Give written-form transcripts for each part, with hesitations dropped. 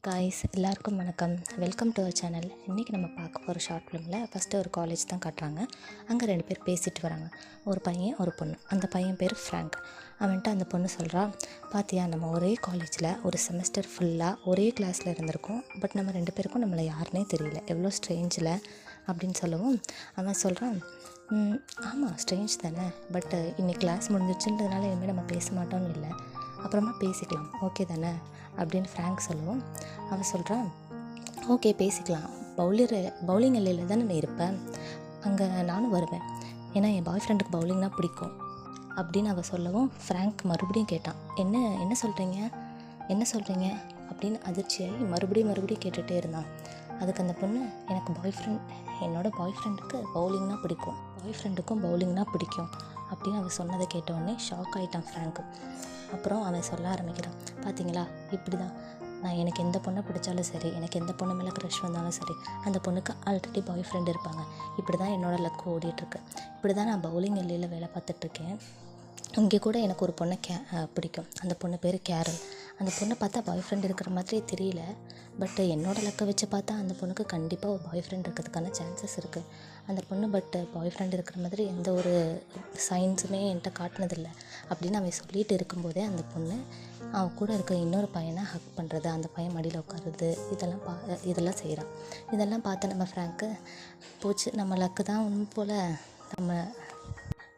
Guys எல்லாருக்கும் வணக்கம். Welcome to our channel. இன்றைக்கி நம்ம பார்க்க போகிற ஷார்ட் ஃபிலிமில் ஃபஸ்ட்டு ஒரு காலேஜ் தான் காட்டுறாங்க. அங்கே 2 பேர் பேசிட்டு வராங்க, ஒரு பையன் ஒரு பொண்ணு. அந்த பையன் பேர் ஃப்ராங்க். அவன்ட்டு அந்த பொண்ணு சொல்கிறா, பாத்தியா நம்ம ஒரே காலேஜில் ஒரு செமஸ்டர் ஃபுல்லாக ஒரே கிளாஸில் இருந்திருக்கோம், பட் நம்ம 2 பேருக்கும் நம்மளை யாருன்னே தெரியல, எவ்வளோ ஸ்ட்ரேஞ்சில் அப்படின்னு சொல்லவும் அவன் சொல்கிறான், ஆமாம் ஸ்ட்ரேஞ்ச் தானே, பட் இன்னைக்கு கிளாஸ் முடிஞ்சிச்சுன்றதுனால இனிமேல் நம்ம பேச மாட்டோம்னு இல்லை, அப்புறமா பேசிக்கலாம் ஓகே தானே அப்படின்னு ஃப்ராங்க் சொல்லவும் அவன் சொல்கிறான், ஓகே பேசிக்கலாம், பவுலிங் எல்லையில் தானே நான் இருப்பேன், அங்கே நானும் வருவேன், ஏன்னா என் பாய் ஃப்ரெண்டுக்கு பவுலிங்னால் பிடிக்கும் அப்படின்னு அவள் சொல்லவும் ஃப்ராங்க் மறுபடியும் கேட்டான், என்ன சொல்கிறீங்க அப்படின்னு அதிர்ச்சியாகி மறுபடியும் கேட்டுகிட்டே இருந்தான். அதுக்கு அந்த பொண்ணு, என்னோடய பாய் ஃப்ரெண்டுக்கு பவுலிங்னால் பிடிக்கும், பாய் ஃப்ரெண்டுக்கும் பவுலிங்னால் பிடிக்கும் அப்படின்னு அவள் சொன்னதை கேட்டவுடனே ஷாக் ஆகிட்டான் ஃப்ராங்க்கு. அப்புறம் அவன் சொல்ல ஆரம்பிக்கிறான், பார்த்தீங்களா இப்படி தான் எனக்கு எந்த பொண்ணை பிடிச்சாலும் சரி, எனக்கு எந்த பொண்ணு மேலே க்ரஷ் வந்தாலும் சரி, அந்த பொண்ணுக்கு ஆல்ரெடி பாய் ஃப்ரெண்ட் இருப்பாங்க, இப்படி தான் என்னோடய லக்கு ஓடிட்டுருக்கு, இப்படி தான் நான் பவுலிங் எல்லையில் வேலை பார்த்துட்ருக்கேன். இங்கே கூட எனக்கு ஒரு பொண்ணை பிடிக்கும், அந்த பொண்ணு பேர் கேரல். அந்த பொண்ணை பார்த்தா பாய் ஃப்ரெண்ட் இருக்கிற மாதிரியே தெரியல, பட் என்னோடய லக்கை வச்சு பார்த்தா அந்த பொண்ணுக்கு கண்டிப்பாக ஒரு பாய் ஃப்ரெண்ட் இருக்கிறதுக்கான சான்சஸ் இருக்குது. அந்த பொண்ணு பாய் ஃப்ரெண்ட் இருக்கிற மாதிரி எந்த ஒரு சைன்ஸுமே என்கிட்ட காட்டினதில்லை அப்படின்னு அவன் சொல்லிகிட்டு இருக்கும்போதே அந்த பொண்ணு அவன் கூட இருக்கிற இன்னொரு பையனை ஹக் பண்ணுறது, அந்த பையன் மடியில் உட்காருறது, இதெல்லாம் செய்கிறான். இதெல்லாம் பார்த்து நம்ம ஃப்ராங்க்கு, போச்சு நம்ம லக்கு தான் ஒன்று போல், நம்ம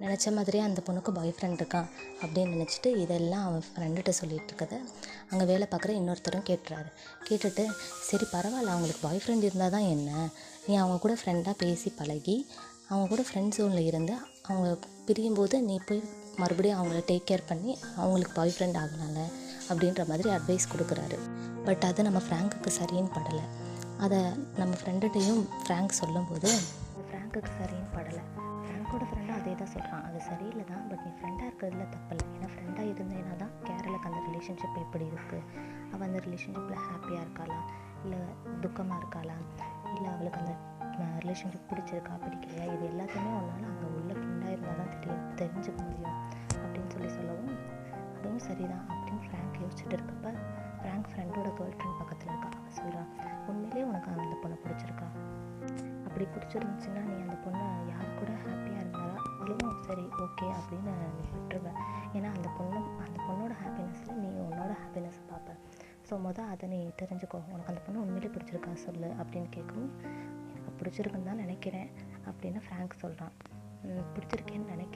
நினச்ச மாதிரியே அந்த பொண்ணுக்கு பாய் ஃப்ரெண்ட் இருக்கான் அப்படின்னு நினச்சிட்டு இதெல்லாம் அவன் ஃப்ரெண்டுகிட்ட சொல்லிகிட்டு இருக்கதை அங்கே வேலை பார்க்குற இன்னொருத்தரும் கேட்டுட்டு, சரி பரவாயில்ல, அவங்களுக்கு பாய் ஃப்ரெண்ட் இருந்தால் தான் என்ன, நீ அவங்க கூட ஃப்ரெண்டாக பேசி பழகி அவங்க கூட ஃப்ரெண்ட் ஜோனில் இருந்து அவங்க பிரியும்போது நீ போய் மறுபடியும் அவங்கள டேக் கேர் பண்ணி அவங்களுக்கு பாய் ஃப்ரெண்ட் ஆகலாம்ல அப்படின்ற மாதிரி அட்வைஸ் கொடுக்குறாரு. பட் அது நம்ம ஃப்ராங்க்குக்கு சரின்னு படலை. அதை நம்ம ஃப்ரெண்டுகிட்டையும் ஃப்ராங்க் சொல்லும்போது ஃப்ராங்க்குக்கு சரின்னு படலை. ஃப்ராங்கோட ஃப்ரெண்டாக அதே தான் சொல்கிறான், அது சரியில்லை தான், பட் நீ ஃப்ரெண்டாக இருக்கிறதுல தப்பில்லை, ஏன்னா ஃப்ரெண்டாக இருந்தேன்னா தான் கேரளுக்கு அந்த ரிலேஷன்ஷிப் எப்படி இருக்குது, அவள் அந்த ரிலேஷன்ஷிப்பில் ஹாப்பியாக இருக்காளா இல்லை துக்கமாக இருக்காளா, இல்லை அவளுக்கு அந்த ரிலேஷன்ஷிப் பிடிச்சிருக்கா பிடிக்கலையா, இது எல்லாத்தையுமே ஒன்றால் அங்கே உள்ள ஃப்ரெண்டாக இருந்தால் தான் தெரிஞ்சுக்க முடியும் அப்படின்னு சொல்லவும் அதுவும் சரிதான் அப்படின்னு ஃப்ராங்க் யோசிச்சுட்டு இருக்கப்ப ஃப்ராங்க் ஃப்ரெண்டோட கேர்ள் ஃப்ரெண்ட் பக்கத்தில் இருக்கா. அவள் சொல்கிறான், உண்மையிலே உனக்கு அந்த பொண்ணை பிடிச்சிருக்கா, அப்படி பிடிச்சிருந்துச்சுன்னா நீ அந்த பொண்ணை யார் கூட ஹாப்பியாக இருந்தாலும் சரி ஓகே அப்படின்னு நீ விட்டுருவேன், ஏன்னா அந்த பொண்ணோட ஹாப்பினஸில் நீ உன்னோட ஹாப்பினஸ் பார்ப்ப, ஸோ அதை நீ தெரிஞ்சுக்கோ, உனக்கு அந்த பொண்ணு உண்மையிலே பிடிச்சிருக்கா சொல்லு அப்படின்னு கேட்கவும், எனக்கு பிடிச்சிருக்குன்னு தான் நினைக்கிறேன் அப்படின்னு ஃப்ராங்க் சொல்கிறான். பிடிச்சிருக்கேன்னு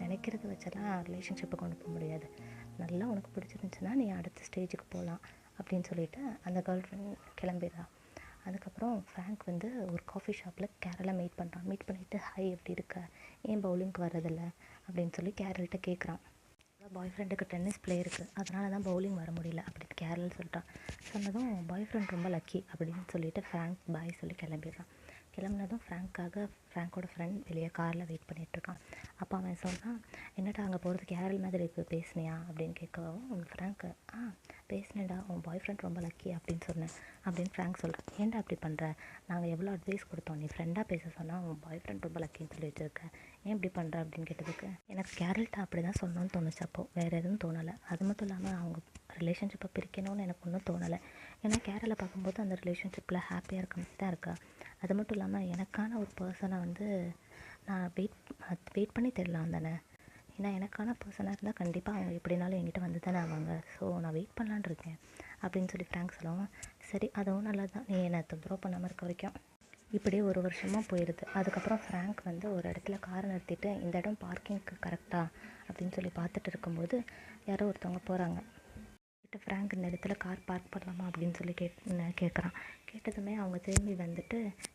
நினைக்கிறத வச்செல்லாம் ரிலேஷன்ஷிப்பை கொண்டு போக முடியாது, நல்லா உனக்கு பிடிச்சிருந்துச்சுன்னா நீ அடுத்த ஸ்டேஜுக்கு போகலாம் அப்படின்னு சொல்லிவிட்டு அந்த கேர்ள் ஃப்ரெண்ட் கிளம்பிடுறா. அதுக்கப்புறம் ஃப்ராங்க் ஒரு காஃபி ஷாப்பில் கேரளை மீட் பண்ணிவிட்டு ஹை எப்படி இருக்க, ஏன் பவுலிங்க்கு வர்றதில்ல அப்படின்னு சொல்லி கேரள்கிட்ட கேட்குறான். பாய் ஃப்ரெண்டுக்கு டென்னிஸ் பிளே இருக்குது, அதனால தான் பவுலிங் வர முடியல அப்படின்னு கேரள் சொன்னதும் பாய் ஃப்ரெண்ட் ரொம்ப லக்கி அப்படின்னு சொல்லிட்டு ஃப்ராங்க் பாய் சொல்லி கிளம்புனதும் ஃப்ராங்கோட ஃப்ரெண்ட் வெளியே காரில் வெயிட் பண்ணிகிட்ருக்கான். அப்போ அவன் சொன்னான், என்னடா அங்கே போகிறது கேரள் மாதிரி இப்போ பேசுனியா அப்படின்னு கேட்கவும் ஃப்ராங்க்கு, பேசினேன்டா, உன் பாய் ஃப்ரெண்ட் ரொம்ப லக்கி அப்படின்னு சொன்னேன் அப்படின்னு ஃப்ராங்க் சொல்கிறேன். ஏன்டா அப்படி பண்ணுற, நாங்கள் எவ்வளோ அட்வைஸ் கொடுத்தோம், நீ ஃப்ரெண்டாக பேச சொன்னால் உன் பாய் ஃப்ரெண்ட் ரொம்ப லக்கின்னு சொல்லிட்டு இருக்க, ஏன் இப்படி பண்ணுற அப்படின்னு கேட்டதுக்கு, எனக்கு கேரள்கிட்ட அப்படி தான் சொன்னோன்னு தோணுச்சு, அப்போது வேறு எதுவும் தோணலை, அது மட்டும் இல்லாமல் அவங்க ரிலேஷன்ஷிப்பை பிரிக்கணும்னு எனக்கு ஒன்றும் தோணலை, ஏன்னா கேரளை பார்க்கும்போது அந்த ரிலேஷன்ஷிப்பில் ஹாப்பியாக இருக்க மாதிரி தான் இருக்கா, அது மட்டும் இல்லாமல் எனக்கான ஒரு பர்சனை நான் வெயிட் பண்ணி தேடலாம் தானே, ஏன்னா எனக்கான பர்சனாக இருந்தால் கண்டிப்பாக அவங்க எப்படினாலும் என்கிட்ட வந்து தானே ஆவாங்க, ஸோ நான் வெயிட் பண்ணலான் இருக்கேன் அப்படின்னு சொல்லி ஃப்ராங்க் சொல்லவும், சரி அதுவும் நல்லது தான், நீ என்னை தொந்தரவு பண்ணாமல் இருக்க வரைக்கும். இப்படியே ஒரு வருஷமாக போயிடுது. அதுக்கப்புறம் ஃப்ராங்க் ஒரு இடத்துல காரை நிறுத்திட்டு, இந்த இடம் பார்க்கிங்க்கு கரெக்டாக அப்படின்னு சொல்லி பார்த்துட்டு இருக்கும்போது யாரோ ஒருத்தவங்க போகிறாங்க. ஃப்ராங்க் இந்த இடத்துல கார் பார்க் பண்ணலாமா அப்படின்னு சொல்லி கேட்குறான். கேட்டதுமே அவங்க திரும்பி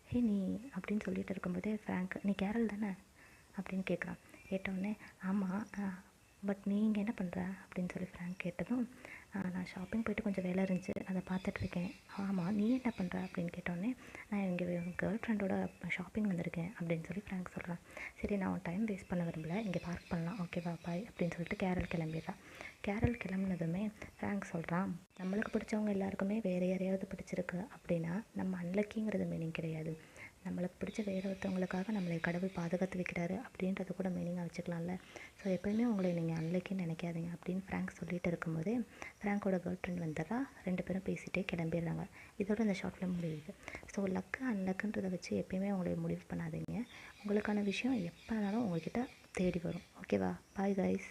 ஹே நீ அப்படின்னு சொல்லிட்டு இருக்கும்போதே ஃப்ராங்க், நீ கேரள் தானே அப்படின்னு கேட்குறான். கேட்டவுடனே ஆமாம், பட் நீ இங்கே என்ன பண்ணுற அப்படின்னு சொல்லி ஃப்ராங்க் கேட்டதும், நான் ஷாப்பிங் போய்ட்டு கொஞ்சம் வேலை இருந்துச்சு அதை பார்த்துட்ருக்கேன். ஆமாம் நீ என்ன பண்ணுற அப்படின்னு கேட்டோடனே, நான் இங்கே கேர்ள் ஃப்ரெண்டோட ஷாப்பிங் வந்திருக்கேன் அப்படின்னு சொல்லி ஃப்ராங்க் சொல்கிறான். சரி நான் உன் டைம் வேஸ்ட் பண்ண விரும்பல, இங்கே பார்க் பண்ணலாம் ஓகேவா பாய் அப்படின்னு சொல்லிட்டு கேரள் கிளம்பிடுறான். கேரள் கிளம்புனதுமே ஃப்ராங்க் சொல்கிறான், நம்மளுக்கு பிடிச்சவங்க எல்லாருக்குமே வேறு யாரையாவது பிடிச்சிருக்கு அப்படின்னா நம்ம அன்லக்கிங்கிறது மீனிங் கிடையாது, நம்மளுக்கு பிடிச்ச வேறு ஒருத்தவங்களுக்காக நம்மளை கடவுள் பாதுகாத்து வைக்கிறாரு அப்படின்றத கூட மீனிங்காக வச்சுக்கலாம்ல. ஸோ எப்போயுமே உங்களை நீங்கள் அன்லைக்குன்னு நினைக்காதீங்க அப்படின்னு ஃப்ராங்க் சொல்லிட்டு இருக்கும்போதே ஃப்ராங்கோட கேர்ள் ஃப்ரெண்ட் வந்துடுறா. 2 பேரும் பேசிகிட்டே கிளம்பிடுறாங்க. இதோட இந்த ஷார்ட் ஃபிலிம் முடியுது. ஸோ லக்கு அன்லக்குன்றதை வச்சு எப்போயுமே உங்களை முடிவு பண்ணாதீங்க. உங்களுக்கான விஷயம் எப்போ வேணாலும் உங்கள்கிட்ட தேடி வரும். ஓகேவா? Bye guys.